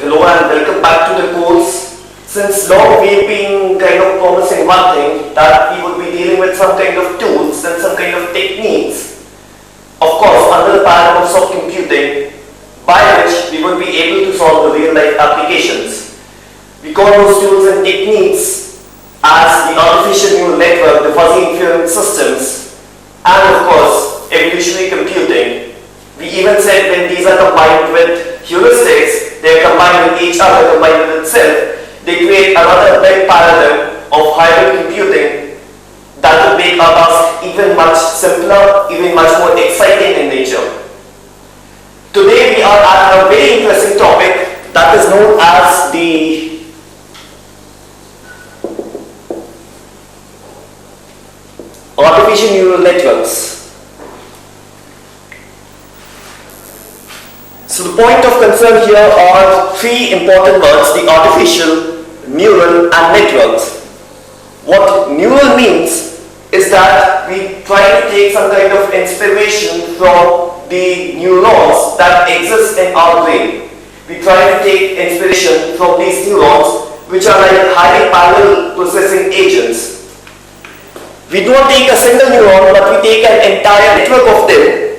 hello and welcome back to the course. Since long we've been kind of promising one thing, that we would be dealing with some kind of tools and some kind of techniques, of course under the paradigm of soft computing, by which we would be able to solve the real life applications. We call those tools and techniques as the artificial neural network, the fuzzy inference systems, and of course evolutionary computing. We even said when these are combined with heuristics, they are combined with each other, combined with itself, they create another big paradigm of hybrid computing that will make our task even much simpler, even much more exciting in nature. Today we are at a very interesting topic that is known as the artificial neural networks. So the point of concern here are three important words: the artificial, neural and networks. What neural means is that we try to take some kind of inspiration from the neurons that exist in our brain. We try to take inspiration from these neurons, which are like highly parallel processing agents. We do not take a single neuron, but we take an entire network of them.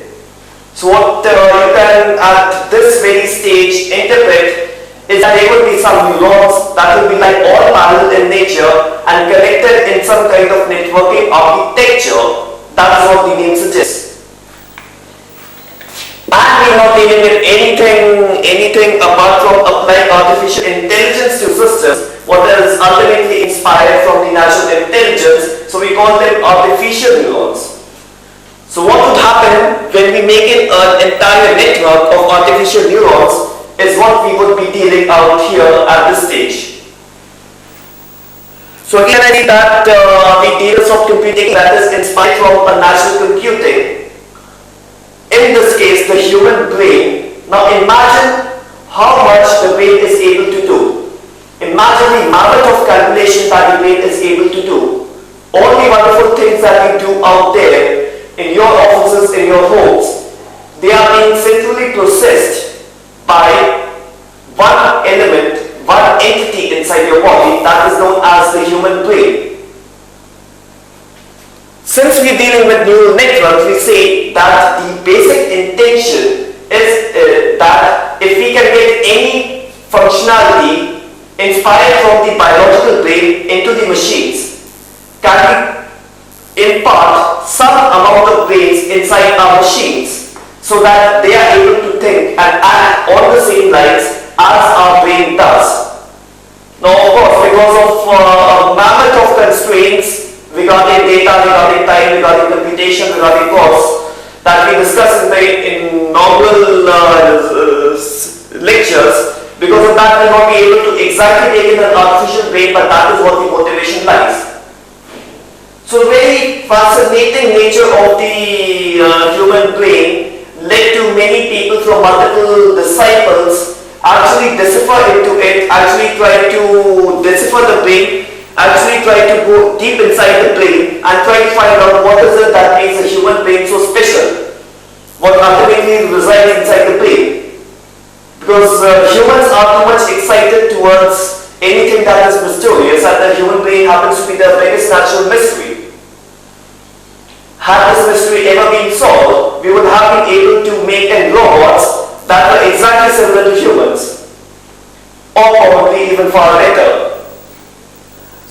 So what you can at this very stage interpret is that there will be some neurons that will be like all parallel in nature and connected in some kind of networking architecture. That is what the name suggests. And we are not dealing with anything apart from applying artificial intelligence to systems, what is ultimately inspired from the natural intelligence. So we call them artificial neurons. So what would happen when we make an entire network of artificial neurons is what we would be dealing out here at this stage. So again I see that we deal with soft computing that is inspired from a natural computing. In this case, the human brain. Now imagine how much the brain is able to do. Imagine the mammoth of calculation that the brain is able to do. All the wonderful things that we do out there in your offices, in your homes, they are being centrally processed by one element, one entity inside your body that is known as the human brain. Since we are dealing with neural networks, we say that the basic intention is that if we can get any functionality inspired from the biological brain into the machines, can we impart some amount of brains inside our machines so that they are able to think and act on the same lines as our brain does. Now of course, because of a mammoth of constraints regarding data, regarding time, regarding computation, regarding cost that we discuss in normal lectures, because of that we will not be able to exactly take in an artificial brain, but that is what the motivation lies. So the very fascinating nature of the human brain led to many people from multiple disciples actually decipher into it, actually try to decipher the brain, actually try to go deep inside the brain and try to find out what is it that makes the human brain so special, what ultimately resides inside the brain. Because humans are too much excited towards anything that is mysterious, and the human brain happens to be the biggest natural mystery. Had this mystery ever been solved, we would have been able to make robots that were exactly similar to humans, or probably even far better.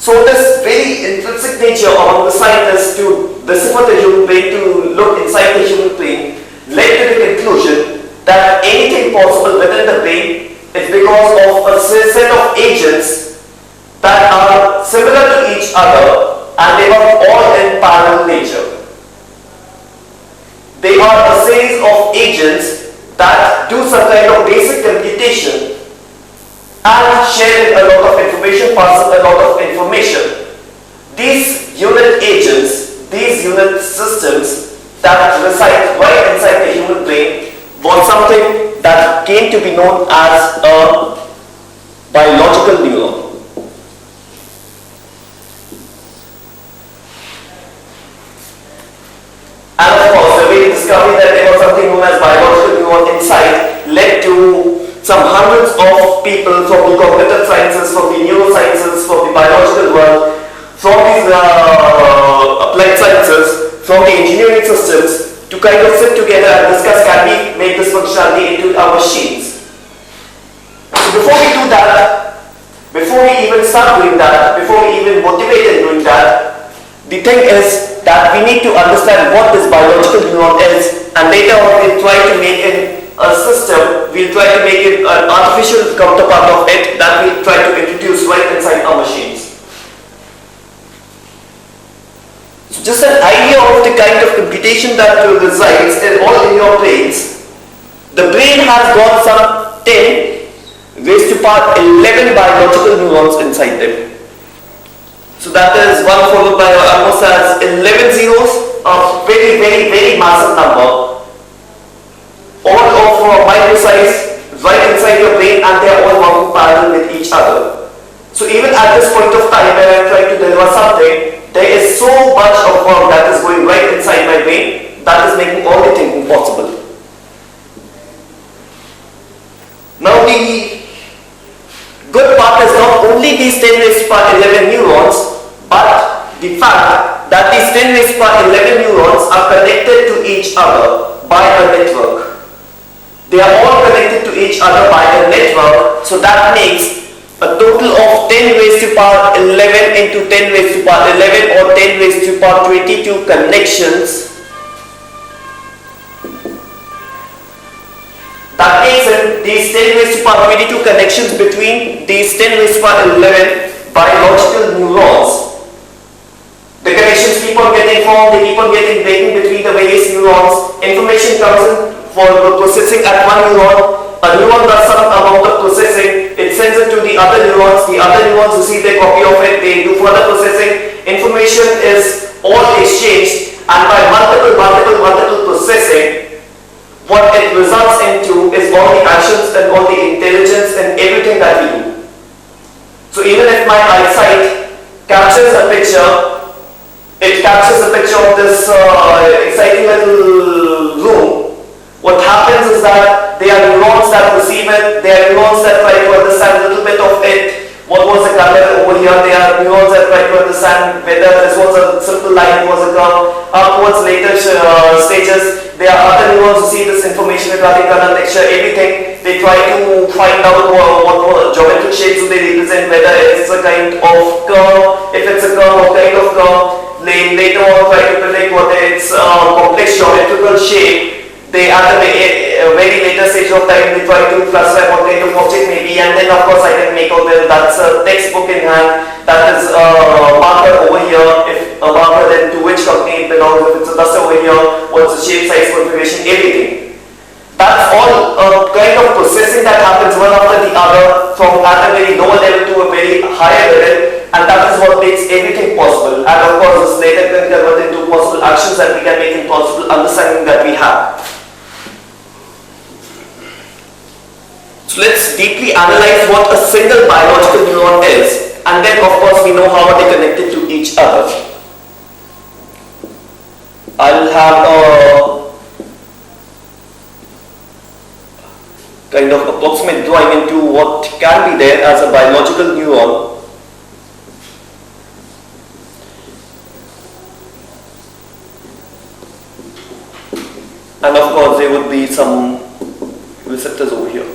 So this very intrinsic nature among the scientists to decipher the human brain, to look inside the human brain, led to the conclusion that anything possible within the brain is because of a set of agents that are similar to each other and they are all in parallel nature. They are a series of agents that do some kind of basic computation and share a lot of information, pass a lot of information. These unit agents, these unit systems that reside right inside the human brain was something that came to be known as a biological neuron. And of course, the very discovery that there was something known as biological neuron inside led to some hundreds of people from the cognitive sciences, from the neurosciences, from the biological world, from the applied sciences, from the engineering systems to kind of sit together and discuss, can we make this functionality into our machines. So before we do that, before we even start doing that, before we even motivate in doing that, the thing is that we need to understand what this biological neuron is, and later on we'll try to make it a system, we'll try to make it an artificial counterpart of it that we'll try to introduce right inside our machines. So just an idea of the kind of computation that resides all in your brains. The brain has got some 10 raised to power 11 biological neurons inside them. So that is 1 followed by almost as 11 zeros, a very, very, very massive number. All of micro-size right inside your brain, and they are all working parallel with each other. So even at this point of time when I am trying to deliver something, there is so much of work that is going right inside my brain that is making all the thinking possible. Now the good part is not only these 10 raised to power 11 neurons, but the fact that these 10 raised to power 11 neurons are connected to each other by a network. They are all connected to each other by a network, so that makes a total of 10 raised to power 11 into 10 raised to power 11 or 10 raised to power 22 connections. That makes it these 10 raised to power 22 connections between these 10 raised to power 11 biological neurons. The connections keep on getting formed, they keep on getting breaking between the various neurons. Information comes in for processing at one neuron. A neuron does some amount of processing, it sends it to the other neurons receive their copy of it, they do further processing, information is all exchanged, and by multiple processing, what it results into is all the actions and all the intelligence and everything that we do. So even if my eyesight captures a picture, it captures a picture of this exciting little room. What happens is that there are neurons that perceive it, there are neurons that try to understand a little bit of it. What was the color over here? There are neurons that try to understand whether this was a simple line, was a curve. Upwards later stages, there are other neurons who see this information regarding color, texture, everything. They try to find out what geometric shapes do they represent, whether it's a kind of curve, if it's a curve, what kind of curve. They later on try to predict what its complex geometrical shape. They at a very later stage of time they try to classify what kind of object may be, and then of course I can make out that that's a textbook in hand, that is a marker over here, if a marker then to which company it belongs, if it's a dust over here, what's the shape, size, configuration, everything. That's all a kind of processing that happens one after the other from at a very lower level to a very higher level, and that is what makes everything possible. And of course this later can convert into possible actions that we can make in possible understanding that we have. So let's deeply analyze what a single biological neuron is, and then of course we know how are they connected to each other. I'll have a kind of approximate drawing into what can be there as a biological neuron. And of course there would be some receptors over here.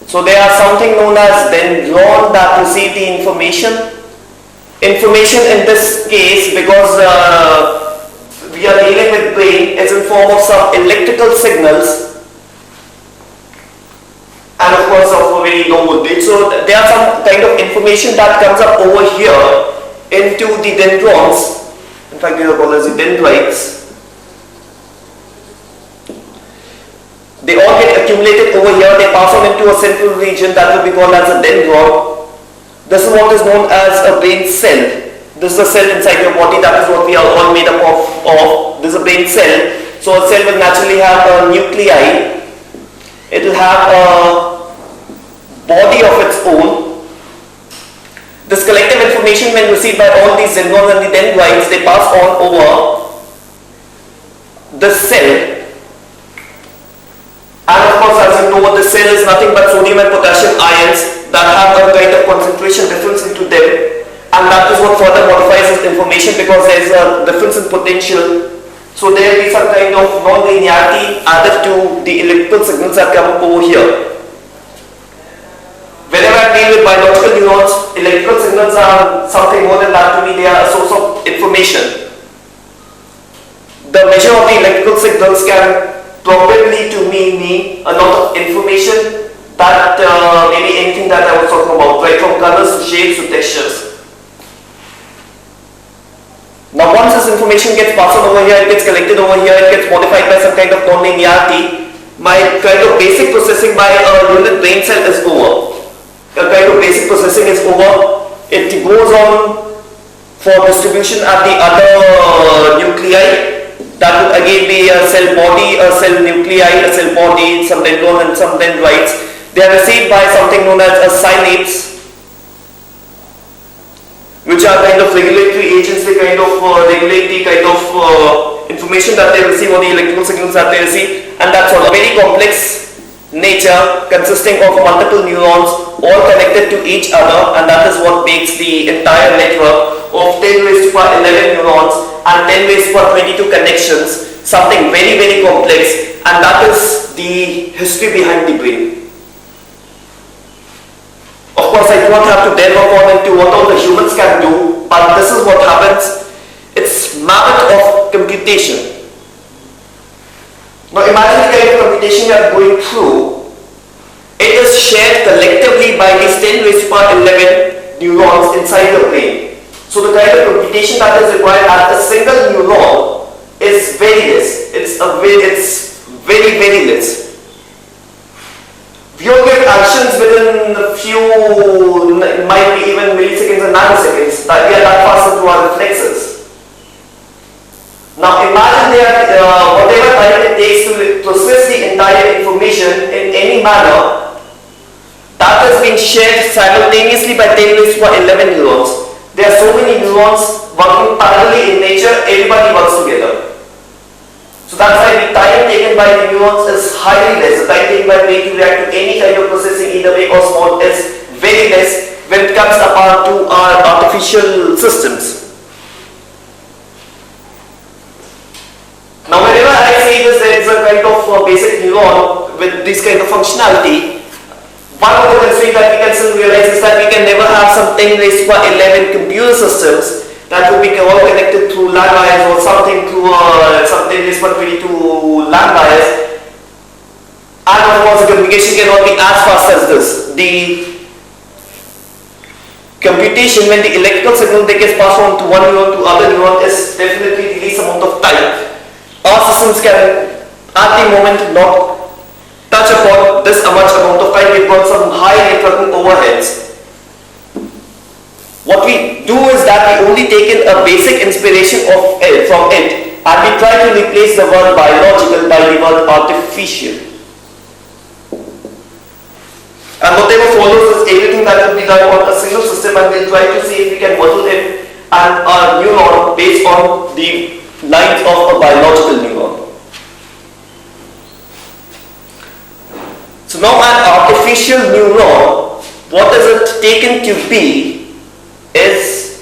So there are something known as dendron that receive the information. Information in this case, because we are dealing with brain, is in form of some electrical signals, and of course of a very low voltage. So there are some kind of information that comes up over here into the dendrons. In fact, they are called as the dendrites. They all get accumulated over here, they pass on into a central region that will be called as a dendron. This is what is known as a brain cell. This is a cell inside your body, that is what we are all made up of. This is a brain cell. So a cell will naturally have a nuclei. It will have a body of its own. This collective information when received by all these dendrons and the dendrites, they pass on over the cell. And of course, as you know, the cell is nothing but sodium and potassium ions that have a kind of concentration difference into them, and that is what further modifies this information because there is a difference in potential. So there will be some kind of non-linearity added to the electrical signals that come up over here. Whenever I deal with biological neurons, electrical signals are something more than that to me. They are a source of information. The measure of the electrical signals can probably to me mean a lot of information that maybe anything that I was talking about, right from colors to shapes to textures. Now once this information gets passed on over here, it gets collected over here, it gets modified by some kind of non-linearity, my kind of basic processing by a unit brain cell is over. A kind of basic processing is over. It goes on for distribution at the other nuclei. That would again be a cell body, a cell nuclei, a cell body, some dendron and some dendrites. They are received by something known as a synapse, which are kind of regulatory agents. They kind of regulate the kind of information that they receive or the electrical signals that they receive, and that's all a very complex nature consisting of multiple neurons all connected to each other, and that is what makes the entire network of 10 raised to power 11 neurons and 10 raised to power 22 connections, something very, very complex, and that is the history behind the brain. Of course, I do not have to delve upon into what all the humans can do, but this is what happens. It's mammoth of computation. Now imagine the kind of computation you are going through. It is shared collectively by these 10 raised to power 11 neurons inside the brain. So the kind of computation that is required at a single neuron is very less. It's very, very less. We all get actions within a few, might be even milliseconds and nanoseconds, that we are that fast into our reflexes. Now imagine whatever time it takes to process the entire information in any manner, that is being shared simultaneously by 10 raised to power 11 neurons. There are so many neurons working parallelly in nature, everybody works together. So that's why the time taken by the neurons is highly less. The time taken by brain to react to any kind of processing, either big or small, is very less when it comes apart to our artificial systems. Now whenever I say this, there is a kind of basic neuron with this kind of functionality. One of the constraints that we can still realize is that we can never have some 10 raised to power 11 computer systems that will be all connected through LAN wires or something through some 10 raised to power 22 LAN wires. And of course the communication cannot be as fast as this. The computation, when the electrical signal that gets passed on to one neuron to other neuron, is definitely the least amount of time. Our systems can at the moment not touch upon this much amount of time. We've got some high networking overheads. What we do is that we only take in a basic inspiration from it, and we try to replace the word biological by the word artificial. And whatever follows is everything that will be done on a single system, and we'll try to see if we can model it and a neuron based on the lines of a biological neuron. So now an artificial neuron, what is it taken to be is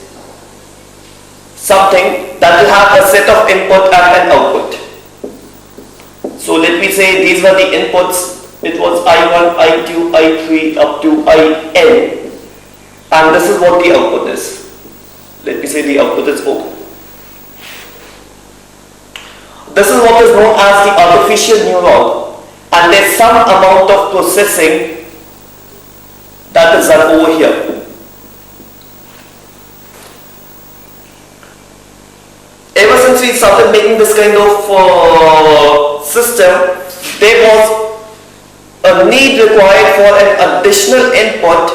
something that will have a set of input and an output. So let me say these were the inputs. It was I1, I2, I3 up to IN, and this is what the output is. Let me say the output is O. This is what is known as the artificial neuron, and there's some amount of processing that is done over here. Ever since we started making this kind of system, there was a need required for an additional input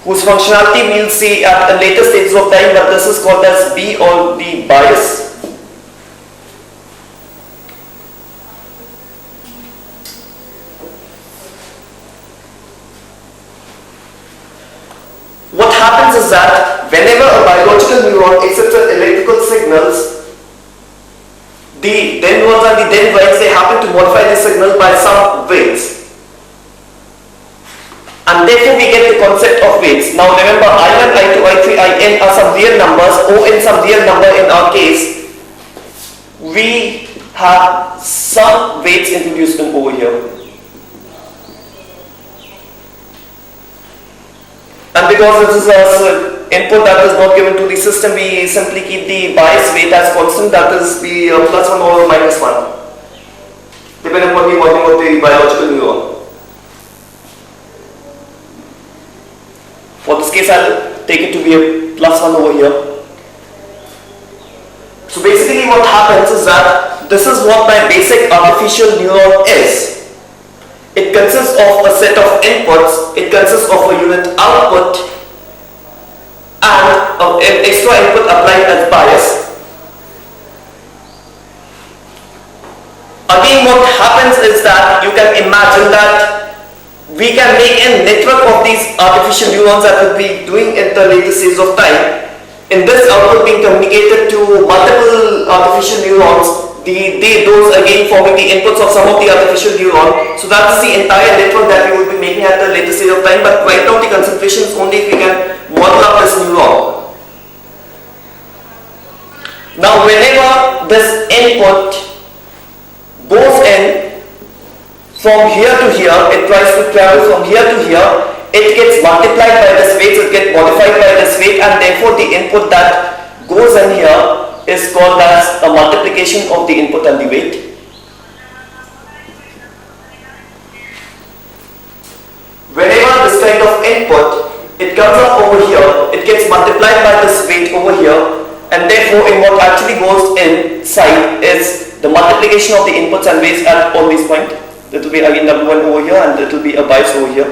whose functionality we'll see at a later stage of time, but this is called as B or the bias. What happens is that whenever a biological neuron accepts electrical signals, the dendrons and the dendrites, they happen to modify the signal by some ways. And therefore we get the concept of weights. Now remember, I1, I2, I3, In are some real numbers, O in some real number in our case. We have some weights introduced in over here. And because this is an input that is not given to the system, we simply keep the bias weight as constant, that is the plus 1 or minus 1, depending upon the volume of the biological neuron. For this case, I'll take it to be a plus 1 over here. So basically what happens is that this is what my basic artificial neuron is. It consists of a set of inputs, it consists of a unit output and an extra input applied as bias. Again, what happens is that you can imagine that we can make a network of these artificial neurons that will be doing at the later stage of time. In this output being communicated to multiple artificial neurons, those again forming the inputs of some of the artificial neurons. So that is the entire network that we will be making at the later stage of time. But right now the concentration is only if we can model up this neuron. Now whenever this input goes in from here to here, it tries to travel from here to here, it gets multiplied by this weight, it gets modified by this weight, and therefore the input that goes in here is called as a multiplication of the input and the weight. Whenever this kind of input, it comes up over here, it gets multiplied by this weight over here, and therefore in what actually goes inside is the multiplication of the inputs and weights at all these points. It will be again W1 over here and it will be a bias over here.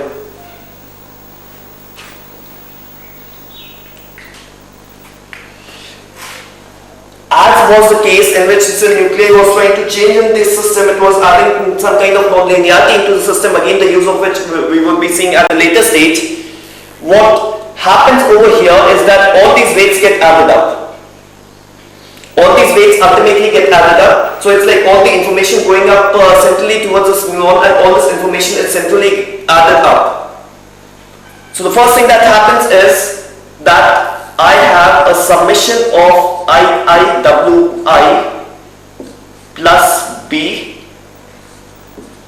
As was the case in which the nuclei was trying to change in this system, it was adding some kind of nonlinearity into the system, again the use of which we will be seeing at a later stage. What happens over here is that all these weights get added up. All these weights ultimately get added up. So it's like all the information going up centrally towards this neuron, and all this information is centrally added up. So the first thing that happens is that I have a summation of IIWI plus B,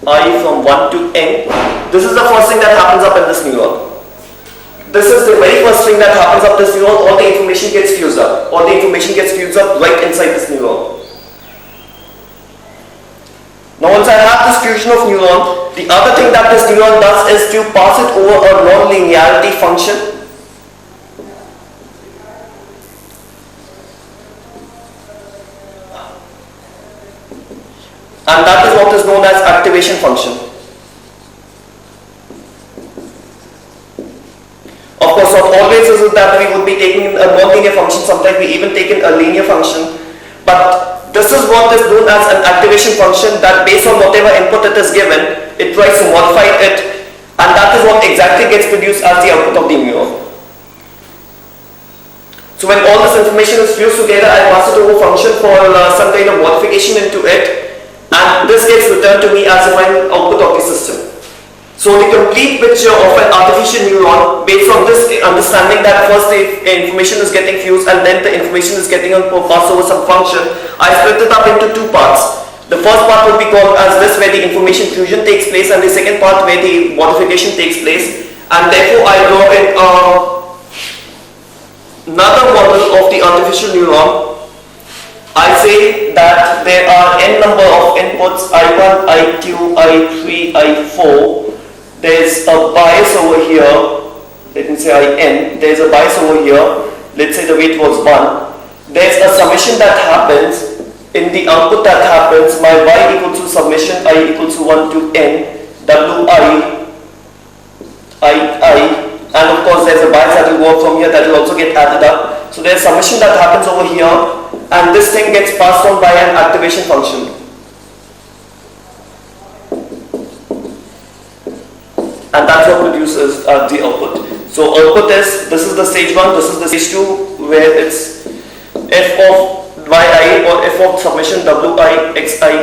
I from 1 to N. This is the first thing that happens up in this neuron. This is the very first thing that happens up this neuron. All the information gets fused up. All the information gets fused up right inside this neuron. Now once I have this fusion of neuron, the other thing that this neuron does is to pass it over a non-linearity function. And that is what is known as activation function. Of course, not always is it that we would be taking a non-linear function, sometimes we even take in a linear function. But this is what is known as an activation function, that based on whatever input it is given, it tries to modify it, and that is what exactly gets produced as the output of the neuron. So when all this information is fused together, I pass it over function for some kind of modification into it, and this gets returned to me as the final output of the system. So the complete picture of an artificial neuron, based on this understanding that first the information is getting fused and then the information is getting passed over some function, I split it up into two parts. The first part would be called as this, where the information fusion takes place, and the second part where the modification takes place. And therefore I draw in another model of the artificial neuron. I say that there are n number of inputs, I1, I2, I3, I4. There's a bias over here, let me say In, there's a bias over here, let's say the weight was 1. There's a summation that happens, in the output that happens, my Y equals to summation I equals to 1 to N, Wi, I, and of course there's a bias that will go up from here that will also get added up. So there's summation that happens over here, and this thing gets passed on by an activation function. And that's what produces the output. So output is, this is the stage 1, this is the stage 2, where it's f of yi or f of summation wi xi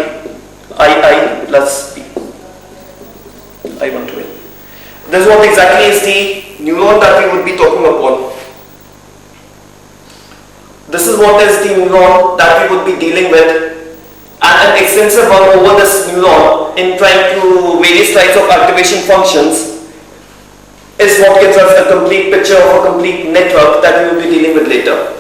ii plus b, I1 to n. This is what exactly is the neuron that we would be talking about. This is what is the neuron that we would be dealing with, and an extensive one over this neuron in trying to various types of activation functions is what gives us a complete picture of a complete network that we will be dealing with later.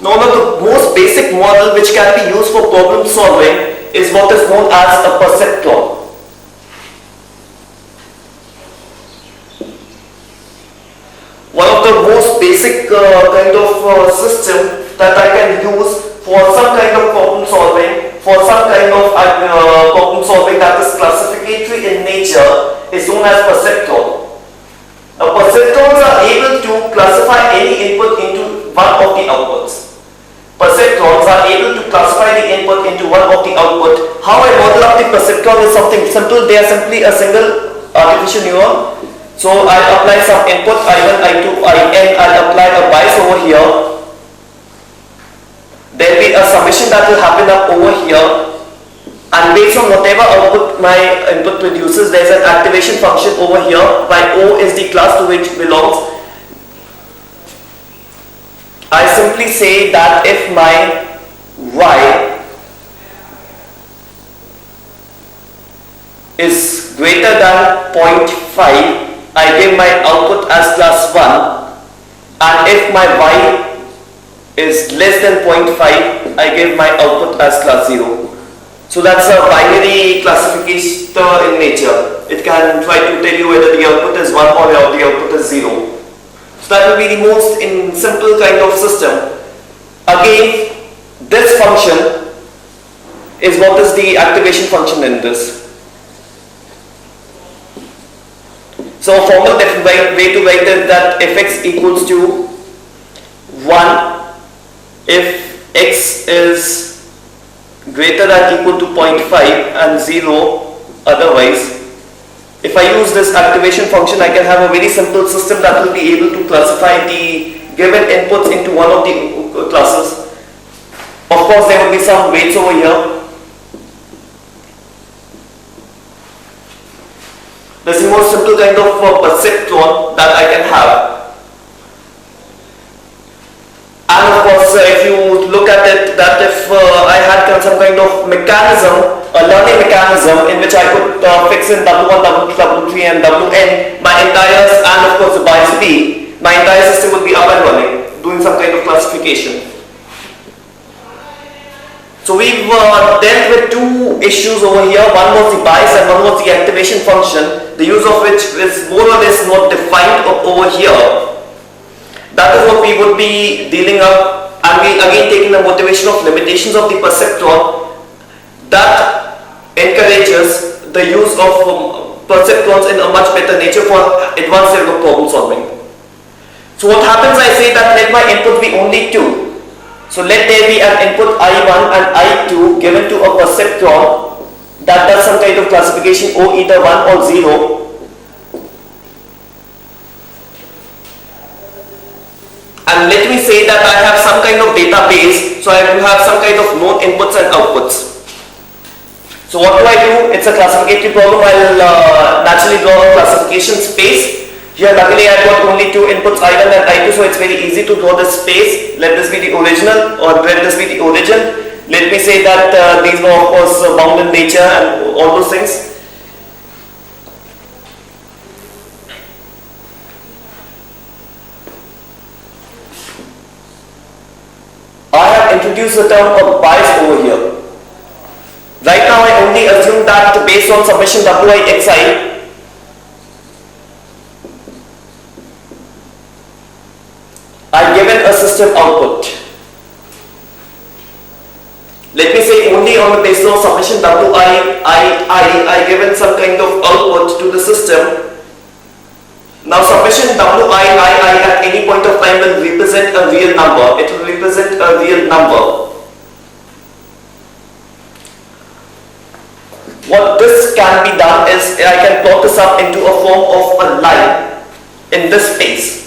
Now, one of the most basic model which can be used for problem solving is what is known as a perceptron. One of the most basic kind of system that I can use for some kind of problem solving, that is classificatory in nature, is known as perceptron. Now, perceptrons are able to classify any input into one of the outputs. Perceptrons are able to classify the input into one of the output. How I model up the perceptron is something simple. They are simply a single artificial neuron. So I'll apply some input I1, I2, In. I'll apply a bias over here. There will be a summation that will happen up over here. And based on whatever output my input produces, there is an activation function over here. My O is the class to which belongs. I simply say that if my Y is greater than 0.5, I give my output as class 1, and if my Y is less than 0.5, I give my output as class 0. So that's a binary classificator in nature. It can try to tell you whether the output is 1 or the output is 0. So that will be the most simple kind of system. Again, this function is what is the activation function in this. So a formal way to write it that if x equals to 1, if x is greater than equal to 0.5 and 0 otherwise, if I use this activation function, I can have a very simple system that will be able to classify the given inputs into one of the classes. Of course, there will be some weights over here. This is the most simple kind of perceptron that I can have. And of course, if you look at it, that if I had some kind of mechanism, a learning mechanism in which I could fix in W1, W2, W3 and Wn, my entire, and of course the bias B, my entire system would be up and running, doing some kind of classification. So we've dealt with two issues over here. One was the bias and one was the activation function, the use of which is more or less not defined over here. That is what we would be dealing up, and we again taking the motivation of limitations of the perceptron that encourages the use of perceptrons in a much better nature for advanced level of problem solving. So what happens, I say that let my input be only 2. So let there be an input I1 and I2 given to a perceptron that does some kind of classification O either 1 or 0. And let me say that I have some kind of database, so I will have some kind of known inputs and outputs. So what do I do? It's a classificatory problem. I'll naturally draw a classification space. Here luckily I've got only 2 inputs I1 and I2, so it's very easy to draw this space. Let this be the original, or let this be the origin. Let me say that these were of course bound in nature and all those things. I have introduced the term of bias over here. Right now I only assume that based on summation Wi xi, I given a system output. Let me say only on the basis of summation I given some kind of output to the system. Now summation Wi at any point of time will represent a real number. It will represent a real number. What this can be done is I can plot this up into a form of a line in this space.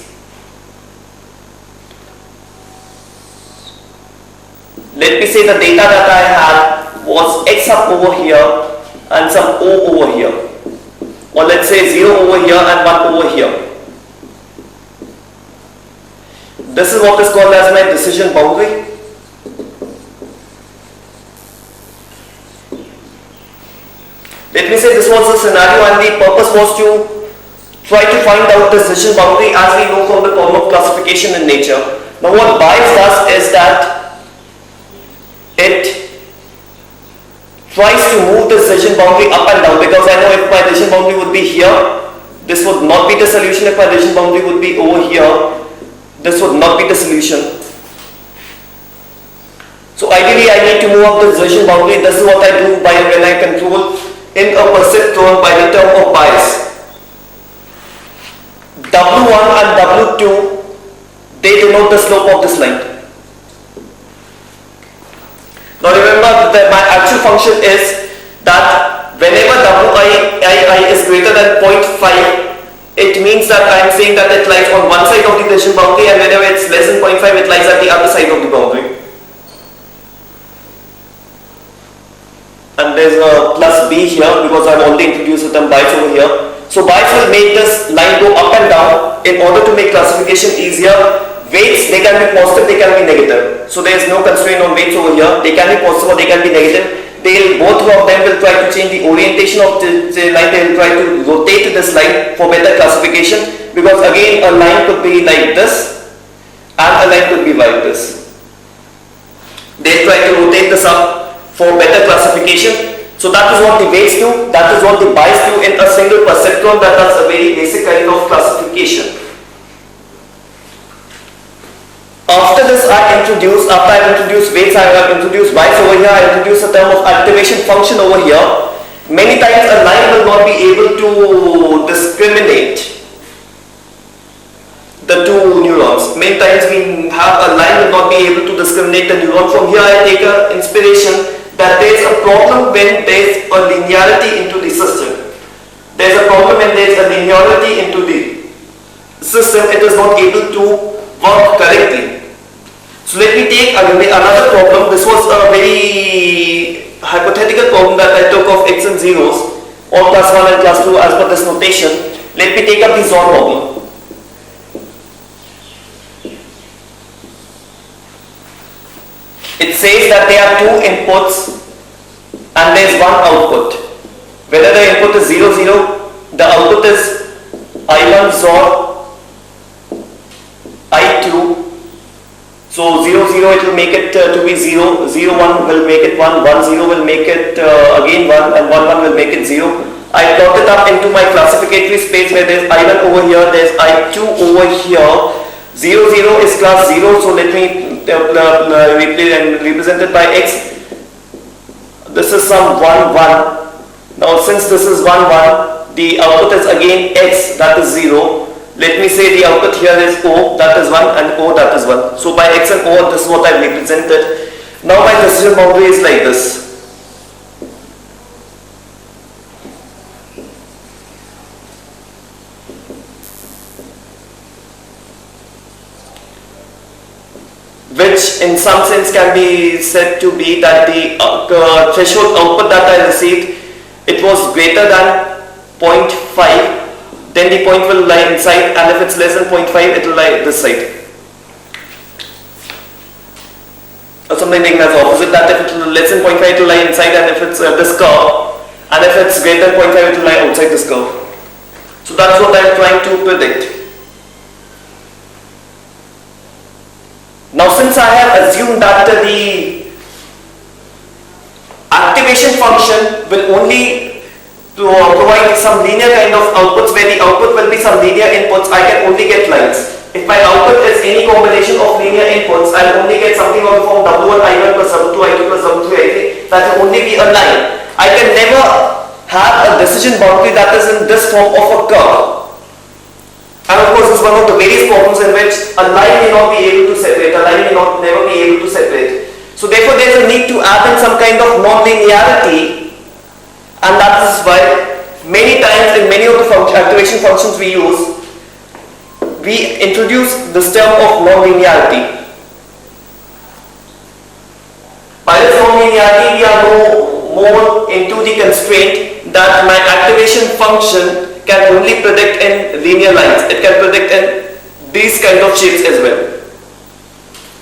Let me say the data that I had was x up over here and some O over here, or let's say 0 over here and 1 over here. This is what is called as my decision boundary. Let me say this was the scenario and the purpose was to try to find out the decision boundary as we know from the problem of classification in nature. Now what Bayes does is that it tries to move the decision boundary up and down, because I know if my decision boundary would be here, this would not be the solution. If my decision boundary would be over here, this would not be the solution. So ideally I need to move up the decision boundary. This is what I do by when I control in a perceptron by the term of Bayes. W1 and W2, they denote the slope of this line. Now remember that my actual function is that whenever Wi is greater than 0.5, it means that I am saying that it lies on one side of the decision boundary, and whenever it's less than 0.5, it lies at the other side of the boundary. And there's a plus B here because I've already introduced the term Bayes over here. So Bayes will make this line go up and down in order to make classification easier. Weights, they can be positive, they can be negative. So there is no constraint on weights over here. They can be positive or they can be negative. Both of them will try to change the orientation of the line. They will try to rotate this line for better classification, because again a line could be like this and a line could be like this. They try to rotate this up for better classification. So that is what the weights do, that is what the Bayes do in a single perceptron. That is a very basic kind of classification. After I have introduced weights, I have introduced Bayes over here, I introduced a term of activation function over here. Many times a line will not be able to discriminate the two neurons. Many times we have a line will not be able to discriminate the neuron. From here I take an inspiration that there is a problem when there is a linearity into the system. There is a problem when there is a linearity into the system, it is not able to work correctly. So let me take another problem. This was a very hypothetical problem that I took of x and zeros, or class 1 and class 2 as per this notation. Let me take up the Zorn problem. It says that there are two inputs and there is one output. Whether the input is 0, 0, the output is I1 Zorn, I2. So 0, 0 it will make it to be 0, 0, 1 will make it 1, 1, 0 will make it again 1, and 1, 1 will make it 0. I plot it up into my classificatory space where there is I1 over here, there is I2 over here. 0, 0 is class 0, so let me represent it by x. This is some 1, 1. Now since this is 1, 1, the output is again x, that is 0. Let me say the output here is O, that is 1, and O, that is 1. So by x and O, this is what I have represented. Now my decision boundary is like this. Which in some sense can be said to be that the threshold output that I received, it was greater than 0.5. Then the point will lie inside, and if it's less than 0.5, it will lie this side. Or something like that, opposite that, if it's less than 0.5, it will lie inside, and if it's this curve, and if it's greater than 0.5, it will lie outside this curve. So that's what I'm trying to predict. Now since I have assumed that the activation function will only to provide some linear kind of outputs, where the output will be some linear inputs, I can only get lines. If my output is any combination of linear inputs, I will only get something of the form W1 I1 plus W2 I2 plus W3 I3. That will only be a line. I can never have a decision boundary that is in this form of a curve. And of course, this is one of the various problems in which a line may not be able to separate, a line may never be able to separate. So therefore, there is a need to add in some kind of non-linearity. And that is why many times in many of the activation functions we use, we introduce this term of non-linearity. By this non-linearity, we are constraint that my activation function can only predict in linear lines. It can predict in these kind of shapes as well.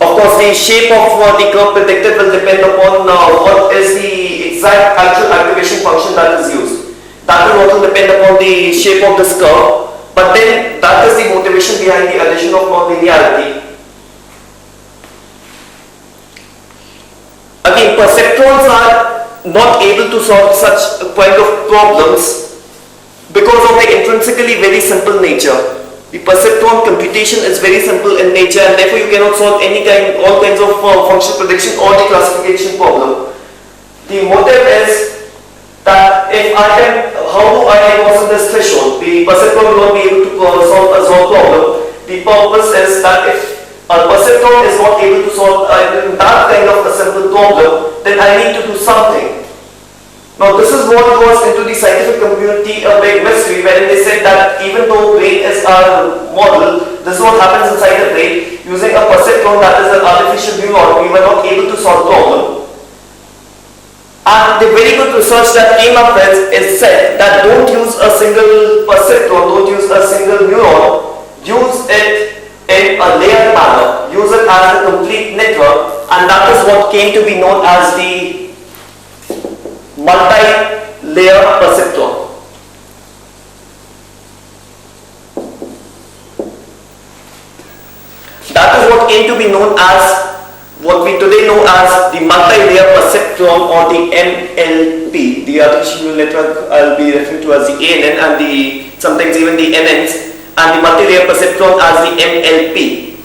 Of course, the shape of the curve predicted will depend upon what is the exact actual activation function that is used. That will also depend upon the shape of this curve, but then that is the motivation behind the addition of nonlinearity. Again, perceptrons are not able to solve such kind of problems because of their intrinsically very simple nature. The perceptron computation is very simple in nature, and therefore you cannot solve all kinds of functional prediction or the classification problem. The motive is that if I can, how do I cross this threshold? The perceptron will not be able to solve a problem. The purpose is that if a perceptron is not able to solve that kind of a simple problem, then I need to do something. Now this is what was into the scientific community a big mystery, wherein they said that even though brain is our model, this is what happens inside the brain. Using a perceptron, that is an artificial neuron, we were not able to solve the problem. And the very good research that came up with is said that don't use a single perceptron, don't use a single neuron, use it in a layered manner, use it as a complete network, and that is what came to be known as the multi-layer perceptron. That is what came to be known as what we today know as the multi-layer perceptron, or the MLP. The artificial neural network I'll be referring to as the ANN, and sometimes even the NNs, and the multi-layer perceptron as the MLP.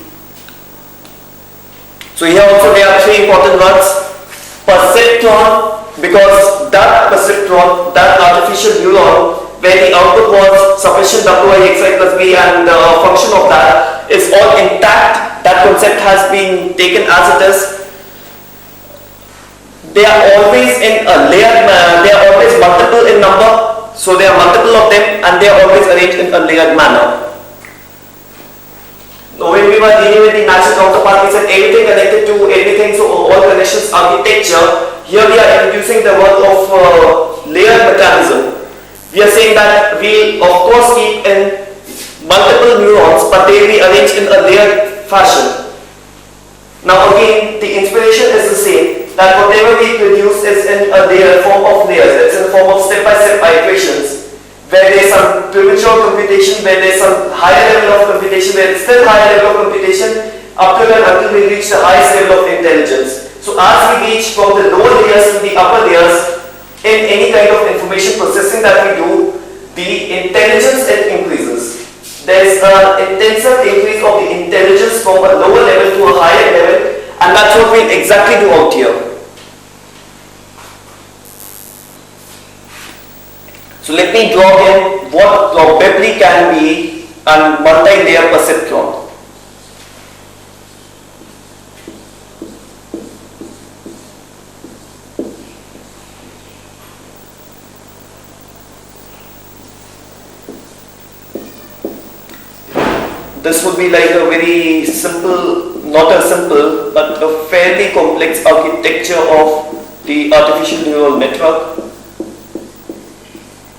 So here also there are three important words: perceptron, because that perceptron, that artificial neuron, where the output was sufficient WI xi plus b, and the function of that is all intact. That concept has been taken as it is. They are always in a layered manner. They are always multiple in number, so there are multiple of them, and they are always arranged in a layered manner. Now, when we were dealing with the natural counterpart, we said everything connected to everything, so all connections architecture. Here we are introducing the word of layered mechanism. We are saying that we of course keep in multiple neurons, but they will be arranged in a layered fashion. Now again, the inspiration is the same, that whatever we produce is in a layer form of layers. It's in the form of step-by-step iterations, where there is some premature computation, where there is some higher level of computation, where it's still higher level of computation, up to and until we reach the highest level of intelligence. So as we reach from the lower layers to the upper layers, in any kind of information processing that we do, the intelligence it increases. There is an intensive increase of the intelligence from a lower level to a higher level, and that's what we'll exactly do out here. So let me draw in what probably can be a multi-layer perceptron. This would be like a very simple, not a simple, but a fairly complex architecture of the artificial neural network.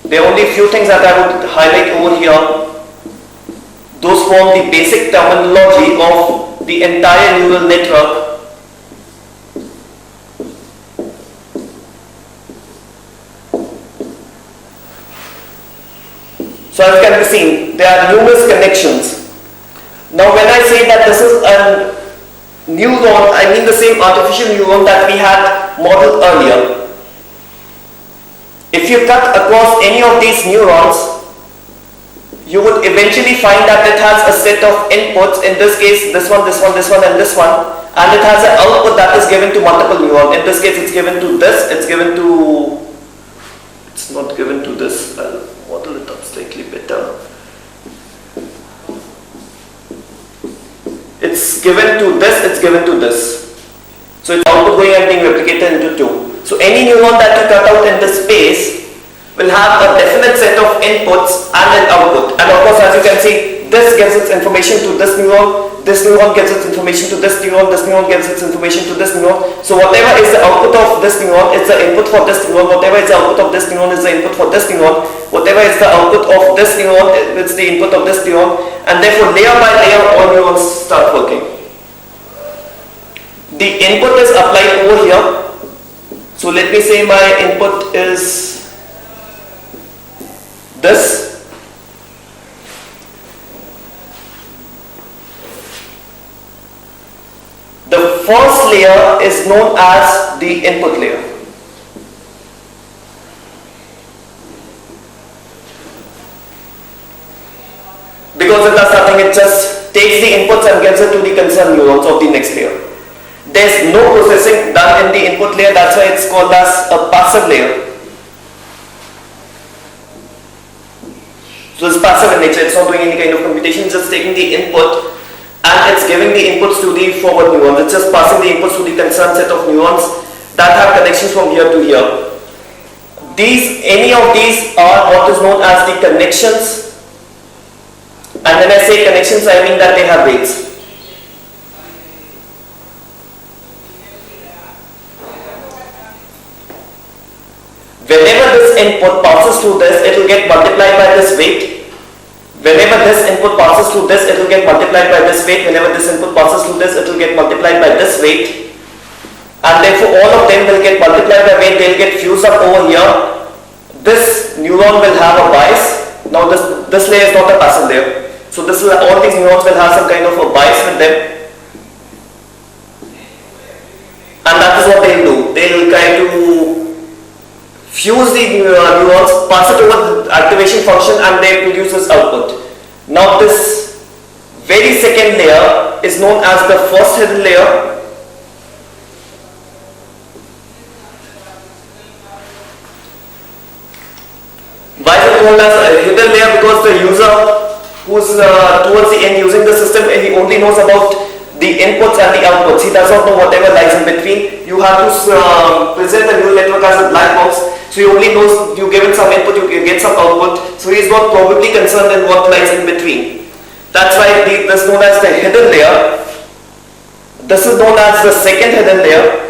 There are only a few things that I would highlight over here. Those form the basic terminology of the entire neural network. So as can be seen, there are numerous connections. Now when I say that this is a neuron, I mean the same artificial neuron that we had modeled earlier. If you cut across any of these neurons, you would eventually find that it has a set of inputs, in this case this one, this one, this one, and this one, and it has an output that is given to multiple neurons. In this case it's given to this, it's not given to this. I'll model it up slightly better. It's given to this, it's given to this. So it's output going and being replicated into two. So any neuron that you cut out in this space will have a definite set of inputs and an output. And of course, as you can see, this gives its information to this neuron, this neuron gives its information to this neuron gives its information to this neuron. So whatever is the output of this neuron is the input for this neuron, whatever is the output of this neuron is the input for this neuron, whatever is the output of this neuron is the input of this neuron, and therefore layer by layer all neurons start working. The input is applied over here. So let me say my input is this. The first layer is known as the input layer. Because it does nothing, it just takes the inputs and gives it to the concerned neurons of the next layer. There is no processing done in the input layer, that's why it's called as a passive layer. So it's passive in nature, it's not doing any kind of computation, it's just taking the input and it's giving the inputs to the forward neurons. It's just passing the inputs to the concerned set of neurons that have connections from here to here. Any of these are what is known as the connections. And when I say connections, I mean that they have weights. Whenever this input passes through this, it will get multiplied by this weight. Whenever this input passes through this, it will get multiplied by this weight. Whenever this input passes through this, it will get multiplied by this weight. And therefore all of them will get multiplied by weight, they will get fused up over here. This neuron will have a bias. Now this layer is not a passive layer. So all these neurons will have some kind of a bias with them. And that is what they will do. They will try to fuse the neurons, pass it over the activation function and they produce this output. Now this very second layer is known as the first hidden layer. Why is it called as a hidden layer? Because the user who's towards the end using the system, he only knows about the inputs and the outputs. He does not know whatever lies in between. You have to present the neural network as a black box. So he only knows you give it some input, you get some output. So he is not probably concerned in what lies in between. That's why this is known as the hidden layer. This is known as the second hidden layer.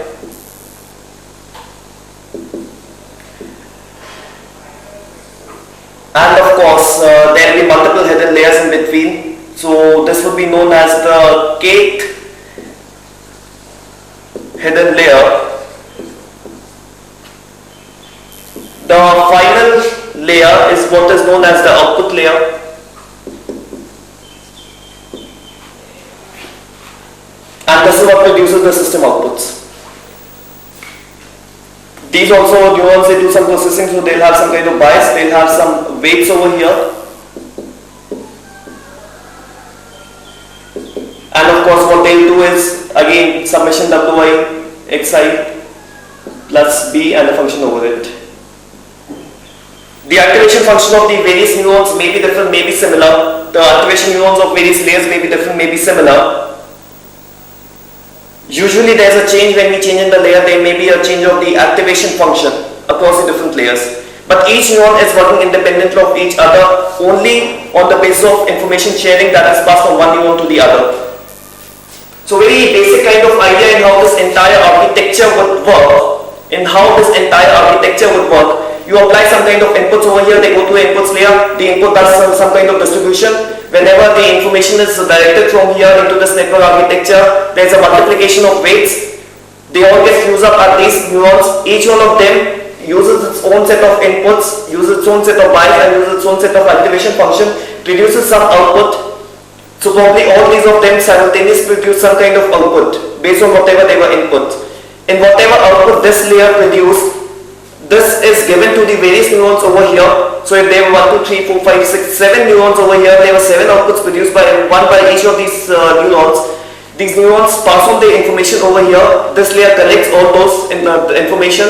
And of course, there will be multiple hidden layers in between. So this would be known as the kth hidden layer. The final layer is what is known as the output layer. And this is what produces the system outputs. These also neurons, they do some processing, so they'll have some kind of bias, they'll have some weights over here. And of course what they'll do is, again, summation wi xi plus b and a function over it. The activation function of the various neurons may be different, may be similar. The activation neurons of various layers may be different, may be similar. Usually there is a change when we change in the layer, there may be a change of the activation function across the different layers. But each neuron is working independently of each other only on the basis of information sharing that is passed from one neuron to the other. So very basic kind of idea in how this entire architecture would work. You apply some kind of inputs over here, they go to the inputs layer, the input does some kind of distribution. Whenever the information is directed from here into this network architecture, there is a multiplication of weights. They all get fused up at these neurons. Each one of them uses its own set of inputs, uses its own set of bias and uses its own set of activation function, produces some output. So probably all these of them simultaneously produce some kind of output based on whatever they were input. In whatever output this layer produced, this is given to the various neurons over here. So if there were 1, 2, 3, 4, 5, 6, 7 neurons over here, there were 7 outputs produced by each of these neurons. These neurons pass on the information over here. This layer collects all those information,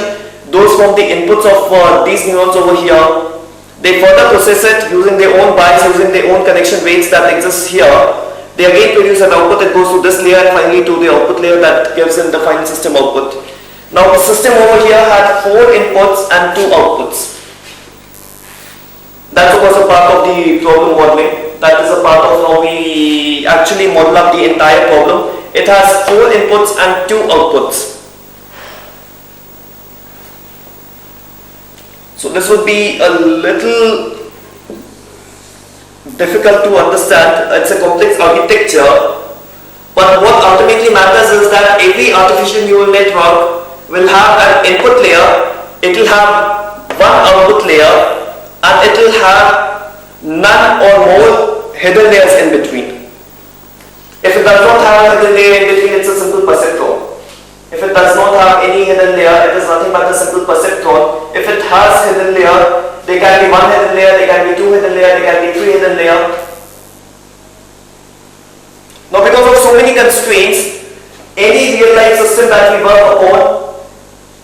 those from the inputs of these neurons over here. They further process it using their own bias, using their own connection weights that exist here. They again produce an output that goes to this layer and finally to the output layer that gives in the final system output. Now the system over here had 4 inputs and 2 outputs. That's also part of the problem modeling. that is a part of how we actually model up the entire problem. It has 4 inputs and 2 outputs. So this would be a little difficult to understand. It's a complex architecture, but what ultimately matters is that every artificial neural network will have an input layer, it will have one output layer, and it will have none or more hidden layers in between. If it does not have a hidden layer in between, it's a simple perceptron. If it does not have any hidden layer, it is nothing but a simple perceptron. If it has hidden layer, there can be 1 hidden layer, there can be 2 hidden layer, there can be 3 hidden layer. Now because of so many constraints, any real-life system that we work upon,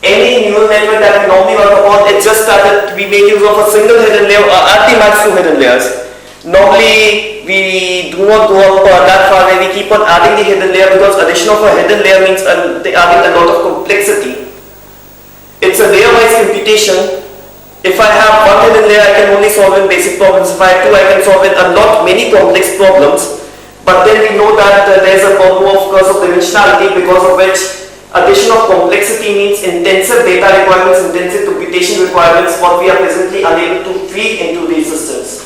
any neural network that we normally work upon, it's just that we make use of a single hidden layer or at the max 2 hidden layers. Normally we do not go up that far where we keep on adding the hidden layer, because addition of a hidden layer means adding a lot of complexity. It's a layer-wise computation. If I have 1 hidden layer, I can only solve in basic problems. If I have 2, I can solve in many complex problems. But then we know that there is a problem of curse of dimensionality, because of which addition of complexity means intensive data requirements, intensive computation requirements, what we are presently unable to feed into these systems.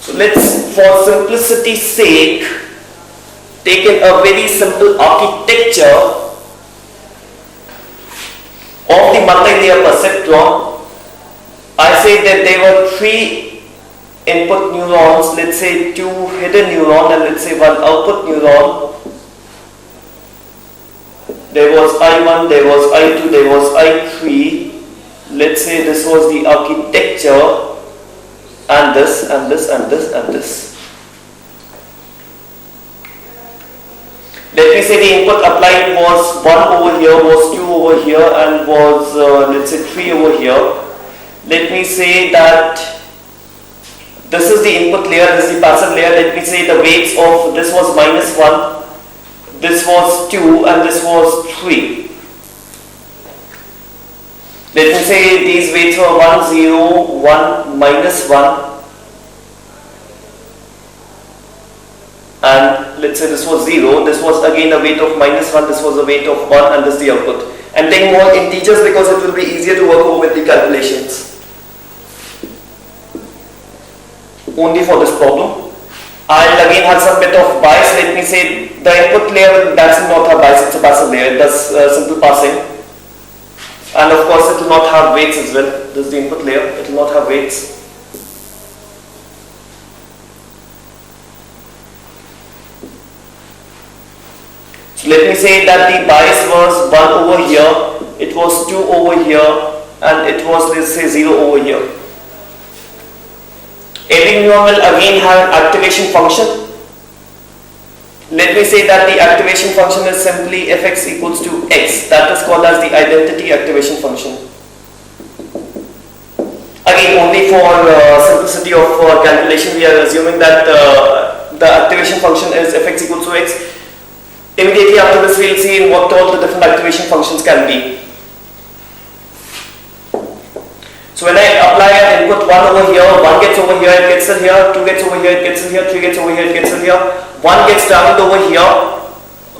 So let's, for simplicity's sake, take in a very simple architecture of the multi-layer perceptron. I say that there were 3 input neurons, let's say 2 hidden neurons, and let's say 1 output neuron. There was I1, there was I2, there was I3. Let's say this was the architecture, and this, and this, and this, and this. Let me say the input applied was 1 over here, was 2 over here, and was let's say 3 over here. Let me say that this is the input layer, this is the passive layer. Let me say the weights of this was -1, this was 2, and this was 3. Let me say these weights were 1, 0, 1, -1. And let's say this was 0, this was again a weight of -1, this was a weight of 1, and this is the output. I'm taking more integers because it will be easier to work over with the calculations. Only for this problem. I'll again have some bit of bias. Let me say the input layer does not have bias, it's a passive layer, it does simple passing. And of course it will not have weights as well. This is the input layer, it will not have weights. So let me say that the bias was 1 over here, it was 2 over here, and it was, let's say, 0 over here. Every neuron will again have an activation function. Let me say that the activation function is simply fx equals to x. That is called as the identity activation function. Again, only for simplicity of calculation, we are assuming that the activation function is fx equals to x. Immediately after this, we will see in what all the different activation functions can be. So when I apply an input 1 over here, 1 gets over here, it gets in here, 2 gets over here, it gets in here, 3 gets over here, it gets in here, 1 gets traveled over here,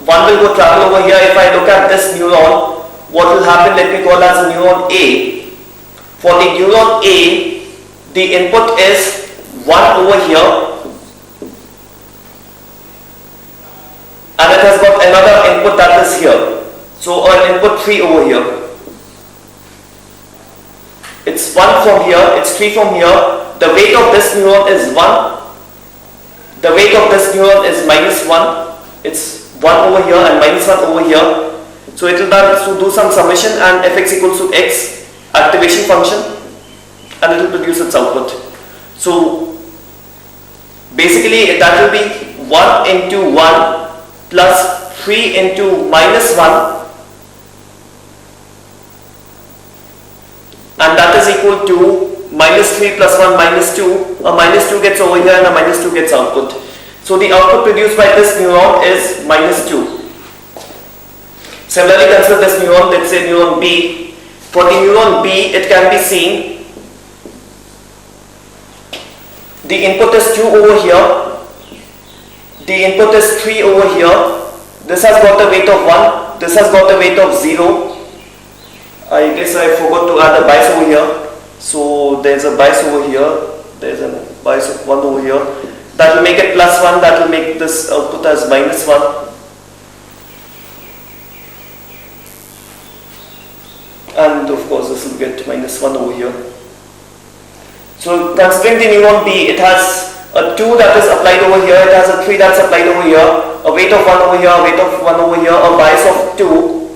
1 will go travel over here. If I look at this neuron, what will happen, let me call as a neuron A. For the neuron A, the input is 1 over here, and it has got another input that is here. So an input 3 over here. It's 1 from here, it's 3 from here. The weight of this neuron is 1. The weight of this neuron is -1. It's 1 over here and -1 over here. So it will do some summation, and fx equals to x, activation function, and it will produce its output. So basically that will be 1 into 1 plus 3 into -1, and that is equal to -3 plus 1 -2. A -2 gets over here and a -2 gets output. So the output produced by this neuron is -2. Similarly, consider this neuron, let's say neuron B. For the neuron B, it can be seen the input is 2 over here, the input is 3 over here, this has got a weight of 1, this has got a weight of 0. I guess I forgot to add a bias over here, so there's a bias over here, there's a bias of 1 over here, that will make it plus 1, that will make this output as minus 1. And of course this will get minus 1 over here. So considering the neuron B, it has a 2 that is applied over here, it has a 3 that's applied over here, a weight of 1 over here, a weight of 1 over here, a bias of 2.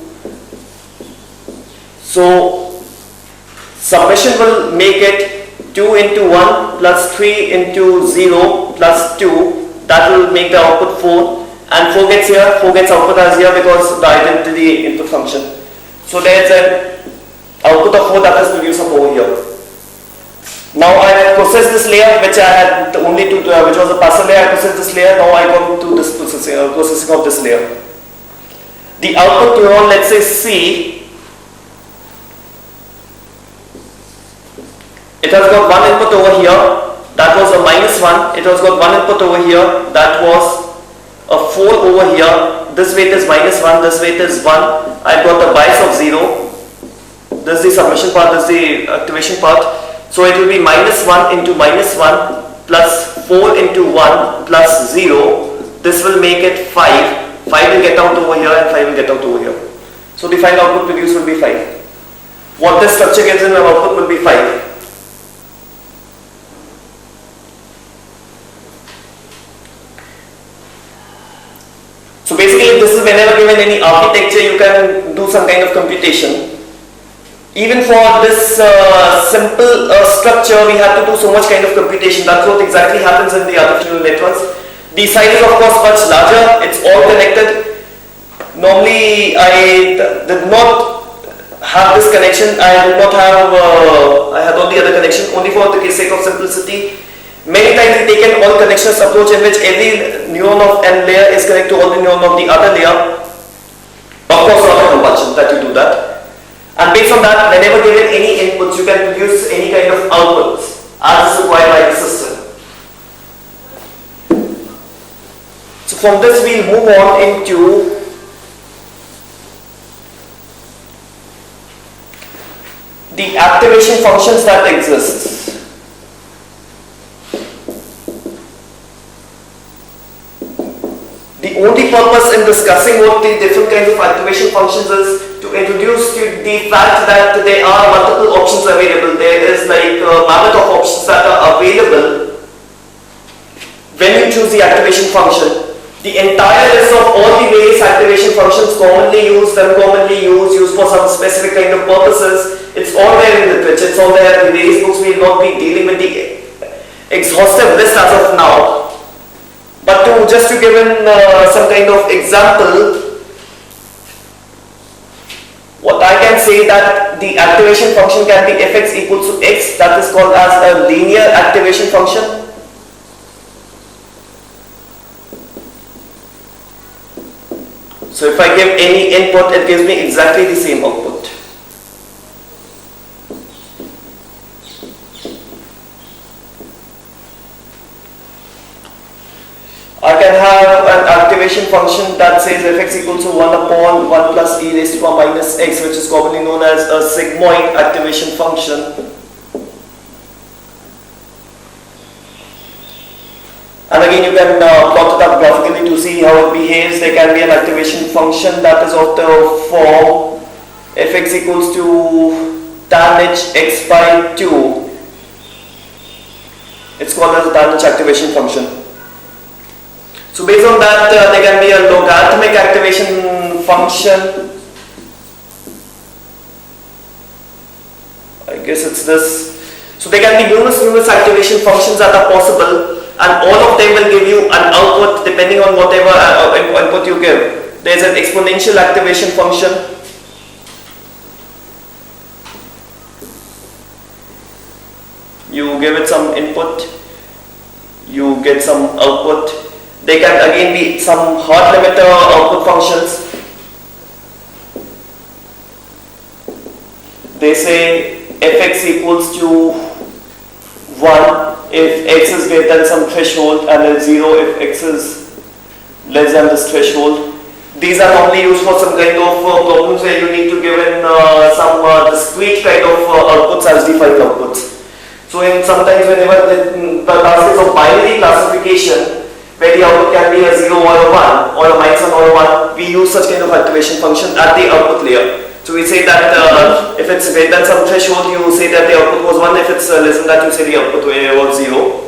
So summation will make it 2 into 1 plus 3 into 0 plus 2, that will make the output 4, and 4 gets here, 4 gets output as here because the identity input function. So there's an output of 4 that is produced up over here. Now I have processed this layer which I had only to, which was a parser layer. I processed this layer. Now I go to this processing of this layer. The output neuron, let's say C, it has got one input over here. That was a minus 1. It has got one input over here. That was a 4 over here. This weight is minus 1. This weight is 1. I've got a bias of 0. This is the summation part, this is the activation part. So it will be minus 1 into minus 1 plus 4 into 1 plus 0. This will make it 5. 5 will get out over here and 5 will get out over here. So the final output produced will be 5. What this structure gives in our output will be 5. So basically this is whenever given any architecture you can do some kind of computation. Even for this simple structure, we have to do so much kind of computation. That's what exactly happens in the artificial networks. The size is of course much larger. It's all connected. Normally, I did not have this connection. I did not have. I had all the other connection only for the sake of simplicity. Many times we take an all connections approach in which every neuron of n layer is connected to all the neuron of the other layer. Of course, not a compulsion that you do that. And based on that, whenever given any inputs, you can produce any kind of outputs as is required by the system. So from this we'll move on into the activation functions that exist. The only purpose in discussing what the different kinds of activation functions is to introduce to the fact that there are multiple options available. There is like a mammoth of options that are available when you choose the activation function. The entire list of all the various activation functions commonly used, used for some specific kind of purposes, it's all there in the literature, it's all there in the various books. We will not be dealing with the exhaustive list as of now. But just to give in some kind of example, what I can say that the activation function can be fx equals to x, that is called as a linear activation function. So if I give any input, it gives me exactly the same output. I can have an activation function that says fx equals to 1 upon 1 plus e raised to the power minus x, which is commonly known as a sigmoid activation function. And again, you can plot it up graphically to see how it behaves. There can be an activation function that is of the form fx equals to tan h x by 2. It's called as a tan h activation function. So based on that, there can be a logarithmic activation function. I guess it's this. So there can be numerous activation functions that are possible, and all of them will give you an output depending on whatever input you give. There's an exponential activation function. You give it some input, you get some output. They can again be some hard limiter output functions. They say fx equals to 1 if x is greater than some threshold, and then 0 if x is less than this threshold. These are normally used for some kind of problems where you need to give in some discrete kind of outputs as defined outputs. So in sometimes whenever the task is of binary classification, where the output can be a 0 or a 1 or a -1 or a 1, we use such kind of activation function at the output layer. So we say that if it's greater than some threshold, you say that the output was 1. If it's less than that, you say the output was 0.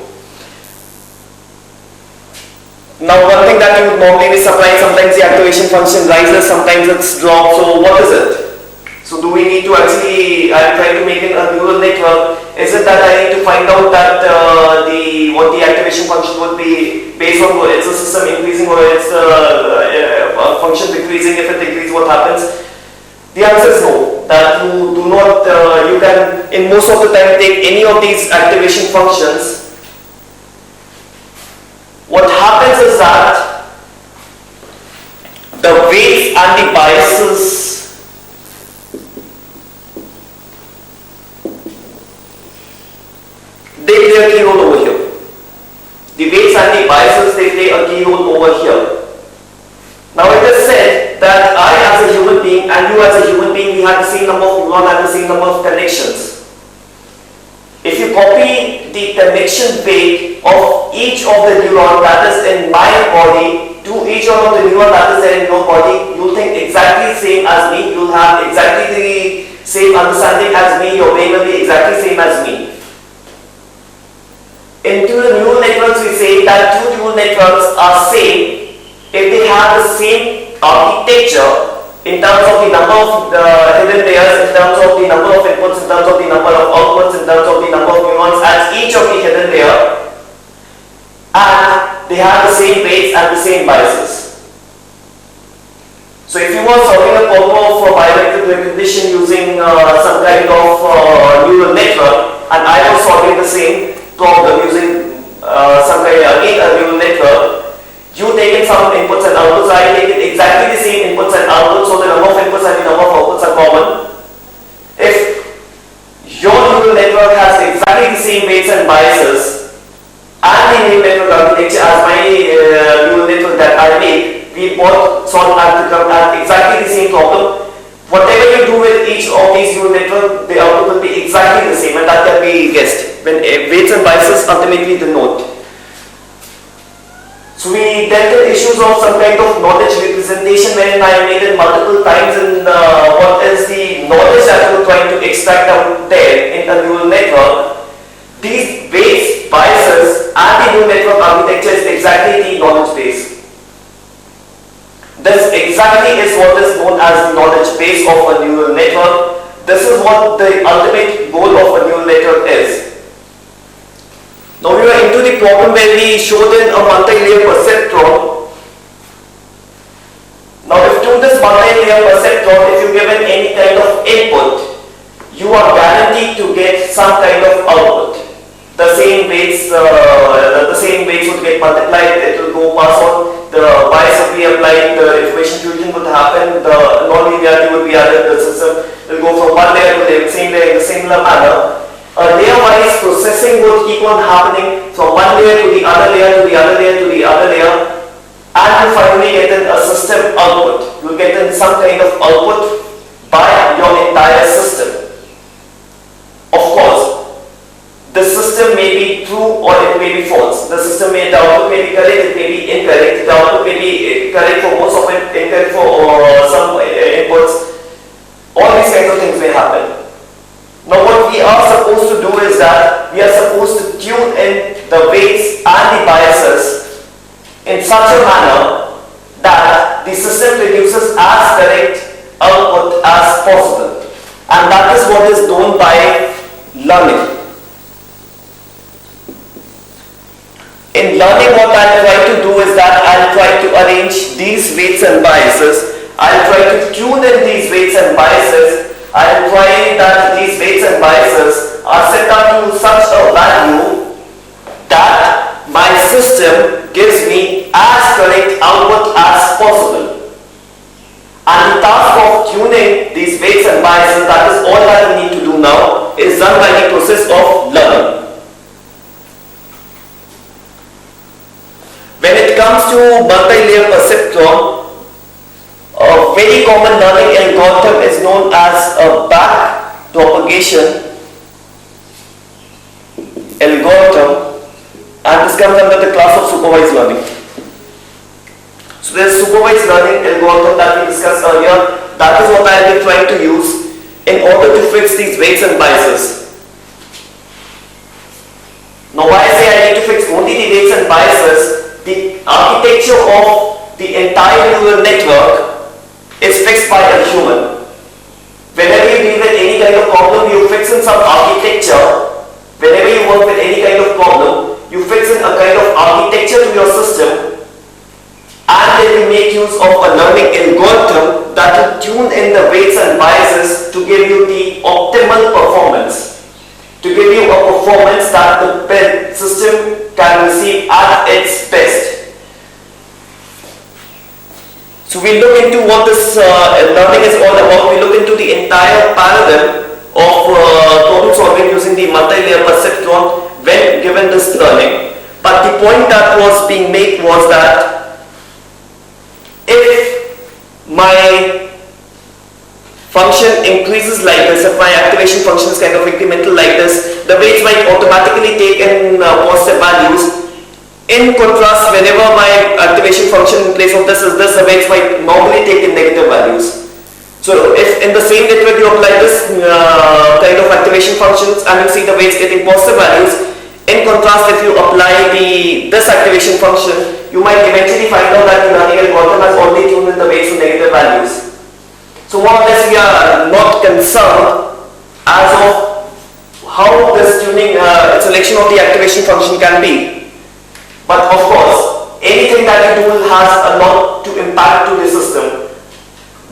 Now one thing that you would normally be surprised, sometimes the activation function rises, sometimes it's dropped. So what is it? So do we need to actually, I'm trying to make it a neural network. Is it that I need to find out that what the activation function would be based on is the system increasing or is the function decreasing? If it decreases, what happens? The answer is no. That you do not, you can in most of the time take any of these activation functions. What happens is that the weights and the biases they play a key role over here. The weights and the biases, they play a key role over here. Now it is said that I as a human being and you as a human being, we have the same number of neurons and the same number of connections. If you copy the connection weight of each of the neurons that is in my body to each of the neurons that is there in your body, you'll think exactly the same as me, you'll have exactly the same understanding as me, your brain will be exactly the same as me. Into the neural networks, we say that two neural networks are same if they have the same architecture in terms of the number of hidden layers, in terms of the number of inputs, in terms of the number of outputs, in terms of the number of neurons as each of the hidden layer, and they have the same weights and the same biases. So if you were solving a problem of biometric recognition using some kind of neural network, and I was solving the same problem using some kind of neural network, you take in some inputs and outputs, I take in exactly the same inputs and outputs, so the number of inputs and the number of outputs are common. If your neural network has exactly the same weights and biases and the neural network architecture as my neural network that I make, we both solve at exactly the same problem. Whatever you do with each of these neural networks, the output will be exactly the same, and that can be guessed when weights and biases ultimately denote. So we dealt with issues of some kind of knowledge representation wherein I made it multiple times in what is the knowledge that we're trying to extract out there in a neural network. These weights, biases and the neural network architecture is exactly the knowledge base. This exactly is what is known as the knowledge base of a neural network. This is what the ultimate goal of a neural network is. Now we are into the problem where we showed in a multi-layer perceptron. Now if to this multi-layer perceptron, if you given any kind of input, you are guaranteed to get some kind of output. The same weights would get multiplied, it will go pass on, the bias would be applied, the information fusion would happen, the non-linearity would be added, the system will go from one layer to the same layer in a similar manner. A layer-wise processing would keep on happening from one layer to the other layer to the other layer to the other layer, and you finally get in a system output. You get in some kind of output by your entire system. Of course, the system may be true or it may be false. The output may be correct, it may be incorrect. The output may be correct for most of it, incorrect for some inputs. All these kinds of things may happen. Now what we are supposed to do is that we are supposed to tune in the weights and the biases in such a manner that the system produces as correct output as possible. And that is what is done by learning. In learning, what I try to do is that I try to arrange these weights and biases. I try to tune in these weights and biases. I am trying that these weights and biases are set up to such a value that my system gives me as correct output as possible. And the task of tuning these weights and biases, that is all that we need to do now, is done by the process of learning. multi-layer perceptron. A very common learning algorithm is known as a back propagation algorithm, and this comes under the class of supervised learning. So there is supervised learning algorithm that we discussed earlier. That is what I have been trying to use in order to fix these weights and biases. Now why I say I need to fix only the weights and biases, the architecture of the entire neural network is fixed by a human. Whenever you deal with any kind of problem, you fix in some architecture. Whenever you work with any kind of problem, you fix in a kind of architecture to your system, and then you make use of a learning algorithm that will tune in the weights and biases to give you the optimal performance, to give you a performance that the system can receive at its best. So we look into what this learning is all about. We look into the entire paradigm of problem solving using the multi-layer perceptron when given this learning. But the point that was being made was that if my function increases like this, if my activation function is kind of incremental like this, the weights might automatically take in positive values. In contrast, whenever my activation function in place of this is this, the weights might normally take in negative values. So if in the same network you apply this kind of activation functions and you see the weights getting positive values, in contrast if you apply this activation function, you might eventually find out that the learning algorithm has already tuned in the weights to negative values. So more or less we are not concerned as of how this tuning selection of the activation function can be. But of course, anything that you do has a lot to impact to the system.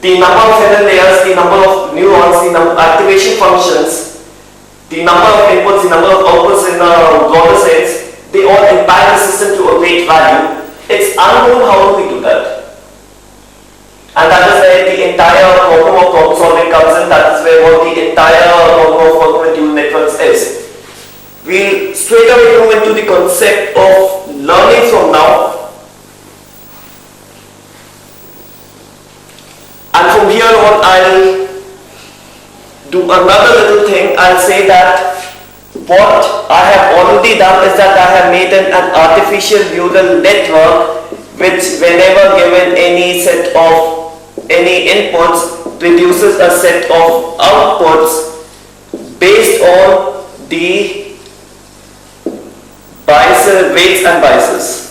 The number of hidden layers, the number of neurons, the activation functions, the number of inputs, the number of outputs in a broader sense, they all impact the system to a great value. It's unknown how do we do that. And that is where the entire problem of problem solving comes in. That is where what the entire problem of working with neural networks is. We'll straight away go into the concept of learning from now, and from here on I'll do another little thing. I'll say that what I have already done is that I have made an artificial neural network which whenever given any set of any inputs produces a set of outputs based on the biases, weights and biases.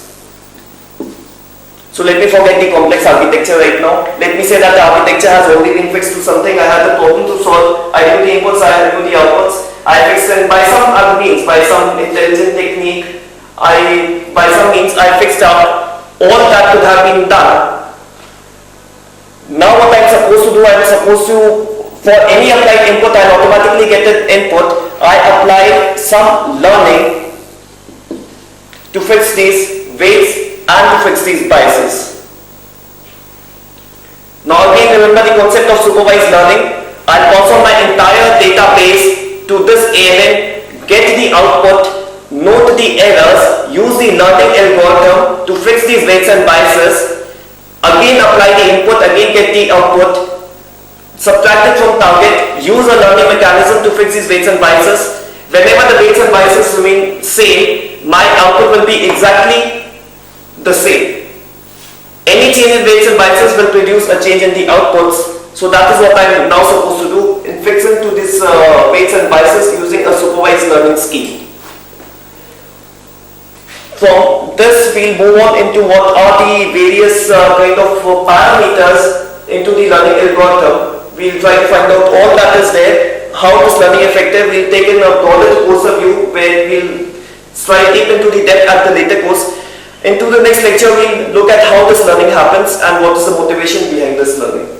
So let me forget the complex architecture right now. Let me say that the architecture has already been fixed to something. I had a problem to solve. I knew the inputs, I knew the outputs. I fixed it by some other means, by some intelligent technique. By some means I fixed out all that could have been done. Now what I'm supposed to do, I'm supposed to, for any applied input, I'll automatically get an input. I apply some learning to fix these weights and to fix these biases. Now again remember the concept of supervised learning. I'll pass on my entire database to this ANN, get the output, note the errors, use the learning algorithm to fix these weights and biases, again apply the input, again get the output, subtract it from target, use a learning mechanism to fix these weights and biases. Whenever the weights and biases remain same, my output will be exactly the same. Any change in weights and biases will produce a change in the outputs. So that is what I am now supposed to do in fixing to this weights and biases using a supervised learning scheme. From this we'll move on into what are the various kind of parameters into the learning algorithm. We'll try to find out all that is there, how is learning effective. We'll take in a broader course of view where we'll try deep into the depth at the later course. Into the next lecture we'll look at how this learning happens and what is the motivation behind this learning.